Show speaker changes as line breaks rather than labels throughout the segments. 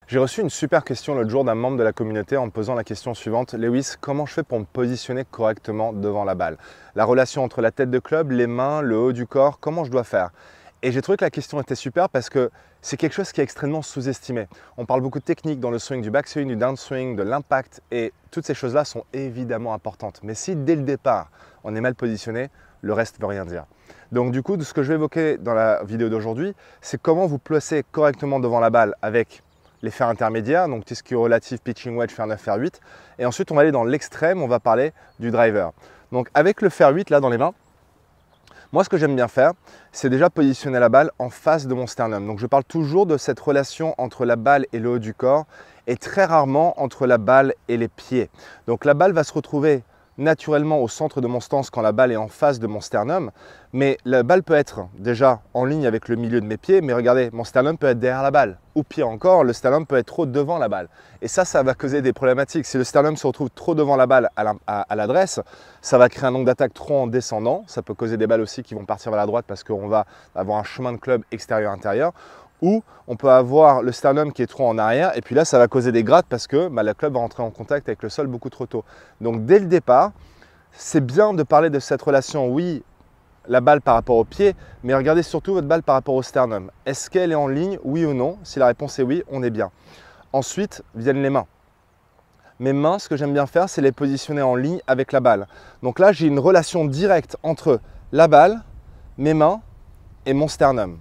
J'ai reçu une super question l'autre jour d'un membre de la communauté en me posant la question suivante. Lewis, comment je fais pour me positionner correctement devant la balle? La relation entre la tête de club, les mains, le haut du corps, comment je dois faire? Et j'ai trouvé que la question était super parce que c'est quelque chose qui est extrêmement sous-estimé. On parle beaucoup de technique dans le swing, du backswing, du downswing, de l'impact et toutes ces choses-là sont évidemment importantes. Mais si dès le départ, on est mal positionné, le reste ne veut rien dire. Donc du coup, ce que je vais évoquer dans la vidéo d'aujourd'hui, c'est comment vous placer correctement devant la balle avec les fers intermédiaires, donc tout ce qui est relatif, pitching wedge, fer 9, fer 8. Et ensuite, on va aller dans l'extrême, on va parler du driver. Donc avec le fer 8 là dans les mains, moi ce que j'aime bien faire, c'est déjà positionner la balle en face de mon sternum. Donc je parle toujours de cette relation entre la balle et le haut du corps et très rarement entre la balle et les pieds. Donc la balle va se retrouver naturellement au centre de mon stance quand la balle est en face de mon sternum, mais la balle peut être déjà en ligne avec le milieu de mes pieds, mais regardez, mon sternum peut être derrière la balle, ou pire encore, le sternum peut être trop devant la balle. Et ça va causer des problématiques. Si le sternum se retrouve trop devant la balle à l'adresse, ça va créer un angle d'attaque trop en descendant, ça peut causer des balles aussi qui vont partir vers la droite parce qu'on va avoir un chemin de club extérieur-intérieur, ou on peut avoir le sternum qui est trop en arrière et puis là ça va causer des grattes parce que la club va rentrer en contact avec le sol beaucoup trop tôt. Donc dès le départ, c'est bien de parler de cette relation, oui, la balle par rapport au pied, mais regardez surtout votre balle par rapport au sternum. Est-ce qu'elle est en ligne, oui ou non? Si la réponse est oui, on est bien. Ensuite viennent les mains. Mes mains, ce que j'aime bien faire, c'est les positionner en ligne avec la balle. Donc là, j'ai une relation directe entre la balle, mes mains et mon sternum.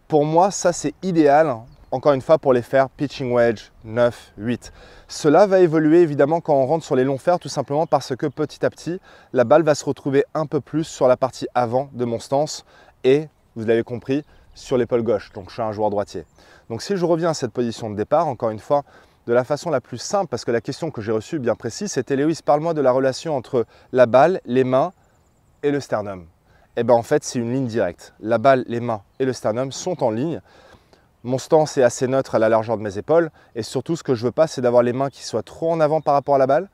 Pour moi, ça c'est idéal, encore une fois, pour les fers pitching wedge 9, 8. Cela va évoluer évidemment quand on rentre sur les longs fers, tout simplement parce que petit à petit, la balle va se retrouver un peu plus sur la partie avant de mon stance et, vous l'avez compris, sur l'épaule gauche. Donc je suis un joueur droitier. Donc si je reviens à cette position de départ, encore une fois, de la façon la plus simple, parce que la question que j'ai reçue bien précise, c'était Lewis, parle-moi de la relation entre la balle, les mains et le sternum. Et bien en fait, c'est une ligne directe. La balle, les mains et le sternum sont en ligne. Mon stance est assez neutre à la largeur de mes épaules. Et surtout, ce que je ne veux pas, c'est d'avoir les mains qui soient trop en avant par rapport à la balle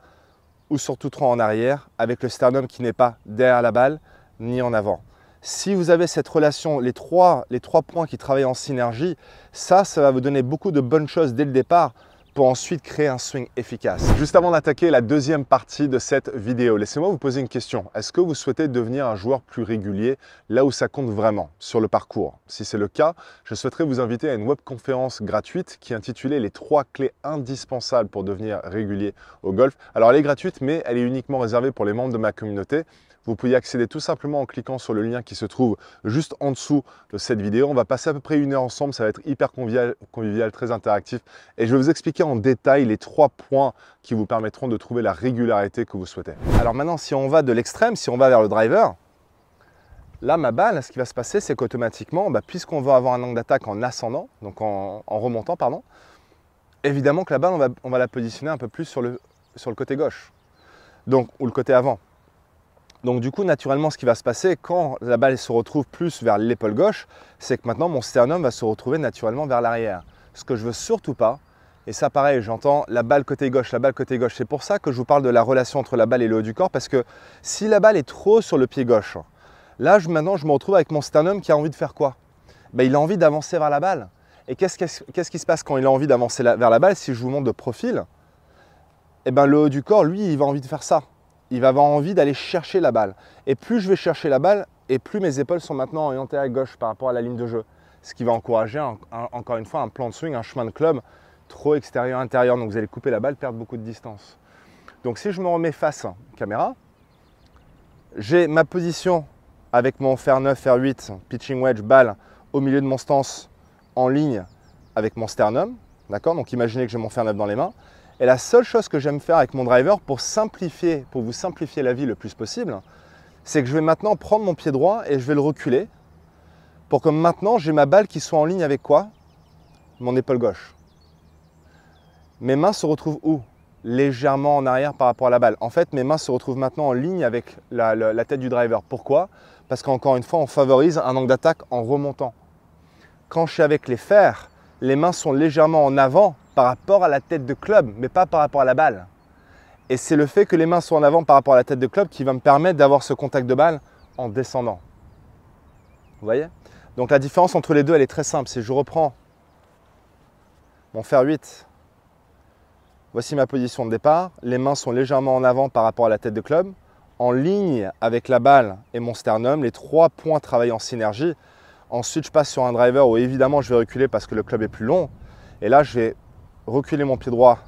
ou surtout trop en arrière, avec le sternum qui n'est pas derrière la balle ni en avant. Si vous avez cette relation, les trois points qui travaillent en synergie, ça va vous donner beaucoup de bonnes choses dès le départ pour ensuite créer un swing efficace. Juste avant d'attaquer la deuxième partie de cette vidéo, laissez-moi vous poser une question. Est-ce que vous souhaitez devenir un joueur plus régulier là où ça compte vraiment, sur le parcours? Si c'est le cas, je souhaiterais vous inviter à une webconférence gratuite qui est intitulée « Les 3 clés indispensables pour devenir régulier au golf ». Alors elle est gratuite, mais elle est uniquement réservée pour les membres de ma communauté. Vous pouvez y accéder tout simplement en cliquant sur le lien qui se trouve juste en dessous de cette vidéo. On va passer à peu près 1 heure ensemble, ça va être hyper convivial, très interactif. Et je vais vous expliquer en détail les 3 points qui vous permettront de trouver la régularité que vous souhaitez. Alors maintenant, si on va de l'extrême, si on va vers le driver, là, ma balle, ce qui va se passer, c'est qu'automatiquement, puisqu'on va avoir un angle d'attaque en ascendant, donc en remontant, pardon, évidemment que la balle, on va la positionner un peu plus sur le côté gauche, donc, ou le côté avant. Donc du coup, naturellement, ce qui va se passer quand la balle se retrouve plus vers l'épaule gauche, c'est que maintenant mon sternum va se retrouver naturellement vers l'arrière. Ce que je veux surtout pas, et ça pareil, j'entends la balle côté gauche, la balle côté gauche. C'est pour ça que je vous parle de la relation entre la balle et le haut du corps, parce que si la balle est trop sur le pied gauche, là maintenant je me retrouve avec mon sternum qui a envie de faire quoi? Il a envie d'avancer vers la balle. Et qu'est-ce qui se passe quand il a envie d'avancer vers la balle? Si je vous montre de profil, le haut du corps, lui, il va envie de faire ça. Il va avoir envie d'aller chercher la balle. Et plus je vais chercher la balle, et plus mes épaules sont maintenant orientées à gauche par rapport à la ligne de jeu. Ce qui va encourager, encore une fois, un plan de swing, un chemin de club trop extérieur-intérieur. Donc vous allez couper la balle, perdre beaucoup de distance. Donc si je me remets face caméra, j'ai ma position avec mon fer 9, fer 8, pitching wedge, balle au milieu de mon stance en ligne avec mon sternum. D'accord? Donc imaginez que j'ai mon fer 9 dans les mains. Et la seule chose que j'aime faire avec mon driver pour vous simplifier la vie le plus possible, c'est que je vais maintenant prendre mon pied droit et je vais le reculer pour que maintenant j'ai ma balle qui soit en ligne avec quoi? Mon épaule gauche. Mes mains se retrouvent où? Légèrement en arrière par rapport à la balle. En fait, mes mains se retrouvent maintenant en ligne avec la tête du driver. Pourquoi? Parce qu'encore une fois, on favorise un angle d'attaque en remontant. Quand je suis avec les fers, les mains sont légèrement en avant par rapport à la tête de club, mais pas par rapport à la balle. Et c'est le fait que les mains soient en avant par rapport à la tête de club qui va me permettre d'avoir ce contact de balle en descendant. Vous voyez? Donc la différence entre les deux, elle est très simple. Si je reprends mon fer 8. Voici ma position de départ. Les mains sont légèrement en avant par rapport à la tête de club. En ligne avec la balle et mon sternum, les 3 points travaillent en synergie. Ensuite, je passe sur un driver où évidemment je vais reculer parce que le club est plus long. Et là, je vais reculer mon pied droit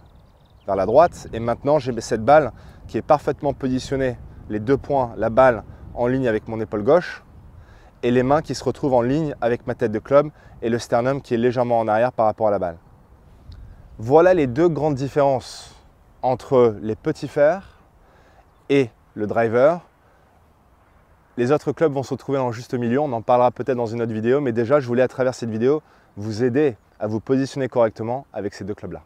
vers la droite. Et maintenant, j'ai cette balle qui est parfaitement positionnée, les 2 points, la balle en ligne avec mon épaule gauche et les mains qui se retrouvent en ligne avec ma tête de club et le sternum qui est légèrement en arrière par rapport à la balle. Voilà les 2 grandes différences entre les petits fers et le driver. Les autres clubs vont se retrouver dans le juste milieu, on en parlera peut-être dans une autre vidéo, mais déjà je voulais à travers cette vidéo vous aider à vous positionner correctement avec ces 2 clubs-là.